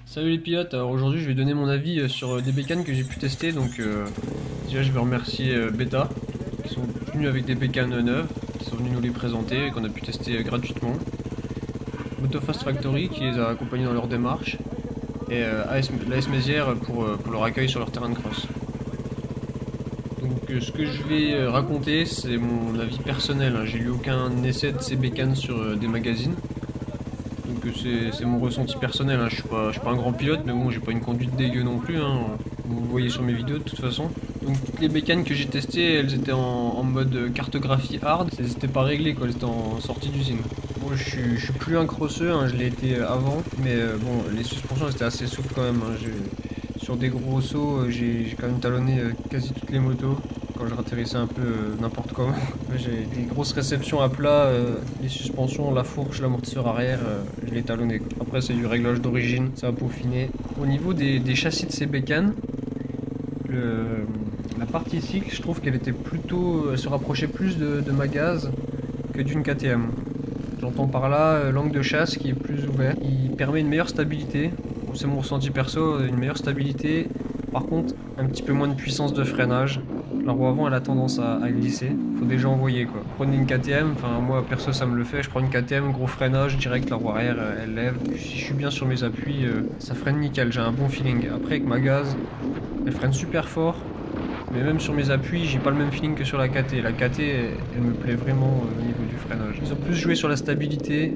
Salut les pilotes, alors aujourd'hui je vais donner mon avis sur des bécanes que j'ai pu tester. Donc déjà je vais remercier Beta qui sont venus avec des bécanes neuves, qui sont venus nous les présenter et qu'on a pu tester gratuitement. Motofast Factory qui les a accompagnés dans leur démarche et l'AS Mézières pour leur accueil sur leur terrain de cross. Donc ce que je vais raconter c'est mon avis personnel, hein. J'ai lu aucun essai de ces bécanes sur des magazines. Donc c'est mon ressenti personnel, hein. Je suis pas un grand pilote, mais bon, j'ai pas une conduite dégueu non plus, hein. Vous le voyez sur mes vidéos de toute façon. Donc toutes les bécanes que j'ai testées, elles étaient en mode cartographie hard. Elles étaient pas réglées, quoi, elles étaient en sortie d'usine. Bon, je suis plus un crosseux, hein, je l'ai été avant, mais bon, les suspensions étaient assez souples quand même, hein. Sur des gros sauts, j'ai quand même talonné quasi toutes les motos quand je ratterrissais un peu n'importe comment. J'ai des grosses réceptions à plat, les suspensions, la fourche, l'amortisseur arrière, je l'ai talonné. Après c'est du réglage d'origine, ça va peaufiner. Au niveau des châssis de ces bécanes, la partie cycle, je trouve qu'elle était plutôt, elle se rapprochait plus de ma gaz que d'une KTM. J'entends par là l'angle de chasse qui est plus ouvert, il permet une meilleure stabilité. C'est mon ressenti perso, une meilleure stabilité. Par contre, un petit peu moins de puissance de freinage. La roue avant elle a tendance à glisser, faut déjà envoyer quoi. Prenez une KTM, enfin moi perso ça me le fait, je prends une KTM, gros freinage, direct la roue arrière elle lève. Si je suis bien sur mes appuis, ça freine nickel, j'ai un bon feeling. Après avec ma gaz, elle freine super fort, mais même sur mes appuis j'ai pas le même feeling que sur la KT. La KT elle me plaît vraiment au niveau du freinage. Ils ont plus joué sur la stabilité,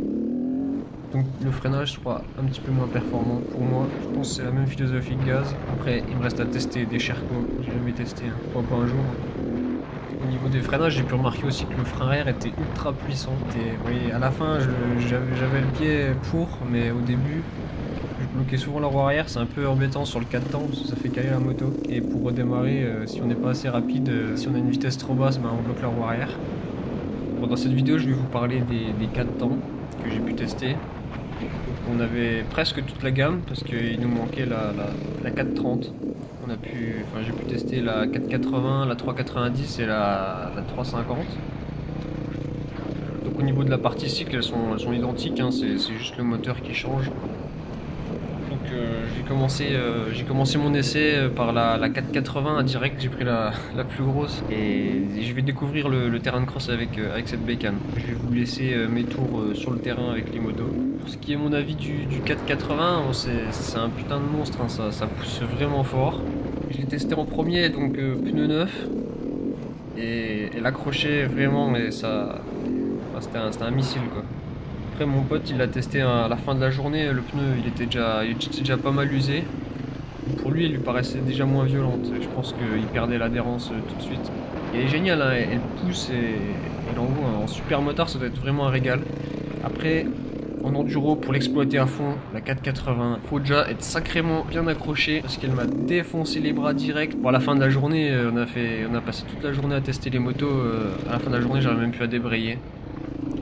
donc le freinage sera un petit peu moins performant pour moi. Je pense que c'est la même philosophie que gaz. Après il me reste à tester des Sherco, j'ai jamais testé, hein. Pourquoi pas un jour. Au niveau des freinages, j'ai pu remarquer aussi que le frein arrière était ultra puissant. Oui, à la fin j'avais le pied pour, mais au début je bloquais souvent la roue arrière. C'est un peu embêtant sur le 4 temps parce que ça fait caler la moto. Et pour redémarrer, si on n'est pas assez rapide, si on a une vitesse trop basse, ben, on bloque la roue arrière. Bon, dans cette vidéo je vais vous parler des 4 temps que j'ai pu tester. On avait presque toute la gamme parce qu'il nous manquait la 430. J'ai pu tester la 480, la 390 et la 350. Donc au niveau de la partie cycle, elles sont identiques, hein, c'est juste le moteur qui change. Donc j'ai commencé mon essai par la 480 direct, j'ai pris la plus grosse et je vais découvrir le terrain de cross avec cette bécane. Je vais vous laisser mes tours sur le terrain avec les motos. Pour ce qui est mon avis du 480, c'est un putain de monstre, hein, ça pousse vraiment fort. Je l'ai testé en premier, donc pneu neuf, et l'accrocher vraiment, et ça, c'était un missile quoi. Après mon pote il l'a testé à la fin de la journée, le pneu il était déjà pas mal usé. Pour lui, elle lui paraissait déjà moins violente. Je pense qu'il perdait l'adhérence tout de suite. Elle est géniale, hein, elle pousse et elle envoie en super motard, ça doit être vraiment un régal. Après, en enduro, pour l'exploiter à fond, la 480, faut déjà être sacrément bien accroché parce qu'elle m'a défoncé les bras direct. Bon, à la fin de la journée, on a passé toute la journée à tester les motos. À la fin de la journée, j'arrive même plus à débrayer.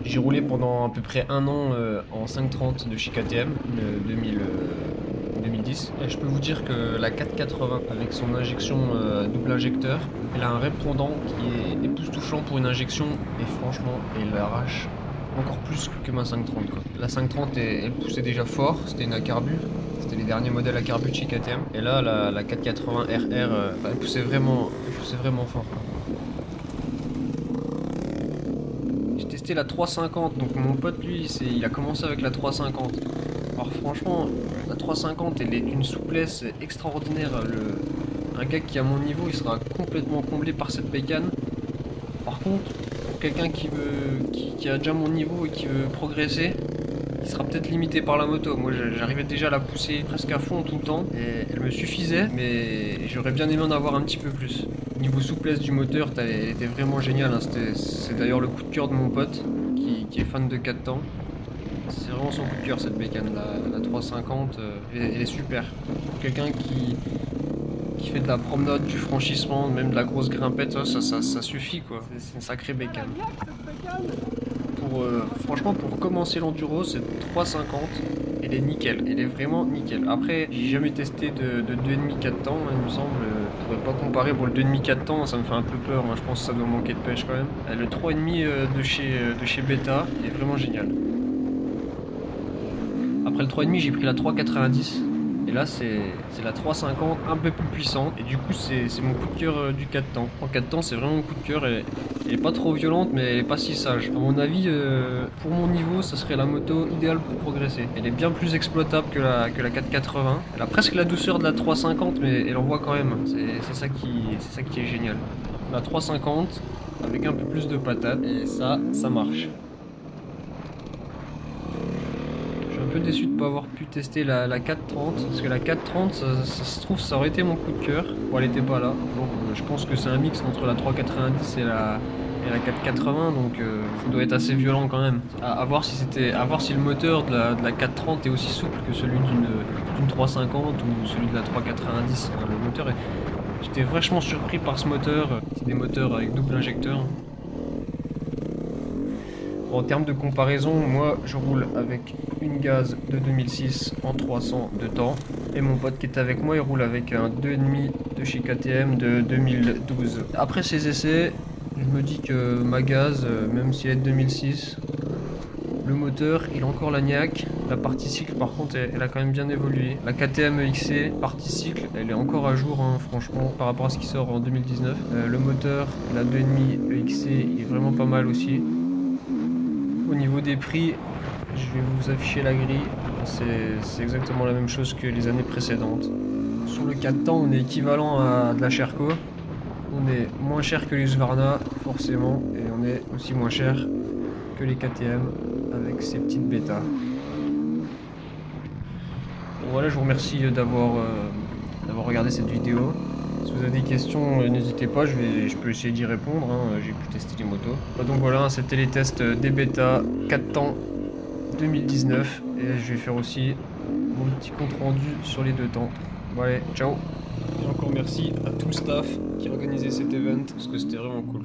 J'ai roulé pendant à peu près un an en 530 de chez KTM, 2010. Et je peux vous dire que la 480 avec son injection double injecteur, elle a un répondant qui est époustouflant pour une injection et franchement elle arrache encore plus que ma 530 quoi. La 530 elle poussait déjà fort, c'était une Acarbu, c'était les derniers modèles Acarbu de chez KTM. Et là la 480 RR elle poussait vraiment fort quoi. J'ai testé la 350, donc mon pote lui il a commencé avec la 350. Alors franchement, la 350 elle est d'une souplesse extraordinaire. Un gars qui est à mon niveau il sera complètement comblé par cette bécane. Par contre, pour quelqu'un qui a déjà mon niveau et qui veut progresser, il sera peut-être limité par la moto. Moi j'arrivais déjà à la pousser presque à fond tout le temps et elle me suffisait, mais j'aurais bien aimé en avoir un petit peu plus. Niveau souplesse du moteur, elle était vraiment géniale, hein. C'est d'ailleurs le coup de cœur de mon pote qui est fan de 4 temps. C'est vraiment son coup de cœur cette bécane, la 350, elle est super. Pour quelqu'un qui fait de la promenade, du franchissement, même de la grosse grimpette, ça suffit quoi. C'est une sacrée bécane. Franchement pour commencer l'enduro, cette 350, elle est nickel, elle est vraiment nickel. Après, j'ai jamais testé de 2,5-4 temps, il me semble. Je pourrais pas comparer. Bon, le 2,5-4 temps, ça me fait un peu peur, hein. Je pense que ça doit manquer de pêche quand même. Le 3,5 de chez Beta, il est vraiment génial. Après le 3,5, j'ai pris la 390. Et là c'est la 350 un peu plus puissante. Et du coup c'est mon coup de cœur du 4 temps. En 4 temps c'est vraiment mon coup de cœur. Elle est pas trop violente mais elle est pas si sage. À mon avis pour mon niveau ça serait la moto idéale pour progresser. Elle est bien plus exploitable que la 480. Elle a presque la douceur de la 350 mais elle envoie quand même. C'est ça qui est génial. La 350 avec un peu plus de patate et ça marche. Je suis un peu déçu de ne pas avoir pu tester la 430 parce que la 430 ça se trouve ça aurait été mon coup de cœur. Bon elle était pas là. Bon, je pense que c'est un mix entre la 390 et la 480 donc ça doit être assez violent quand même. À voir si le moteur de la 430 est aussi souple que celui d'une 350 ou celui de la 390. Le moteur est... J'étais vachement surpris par ce moteur. C'est des moteurs avec double injecteur. En termes de comparaison, moi je roule avec une gaz de 2006 en 300 de temps. Et mon pote qui est avec moi il roule avec un 2,5 de chez KTM de 2012. Après ces essais, je me dis que ma gaz, même si elle est de 2006, le moteur il a encore la niaque. La partie cycle par contre elle a quand même bien évolué. La KTM EXC partie cycle elle est encore à jour hein, franchement par rapport à ce qui sort en 2019. Le moteur, la 2,5 EXC il est vraiment pas mal aussi. Au niveau des prix, je vais vous afficher la grille. C'est exactement la même chose que les années précédentes. Sur le 4 temps, on est équivalent à de la Sherco. On est moins cher que les Husqvarna, forcément. Et on est aussi moins cher que les KTM avec ces petites bêtas. Bon, voilà, je vous remercie d'avoir regardé cette vidéo. Si vous avez des questions, n'hésitez pas, je peux essayer d'y répondre, hein. J'ai pu tester les motos. Donc voilà, c'était les tests des bêta 4 temps 2019 et je vais faire aussi mon petit compte rendu sur les 2 temps. Bon allez, ciao. Et encore merci à tout le staff qui a organisé cet event parce que c'était vraiment cool.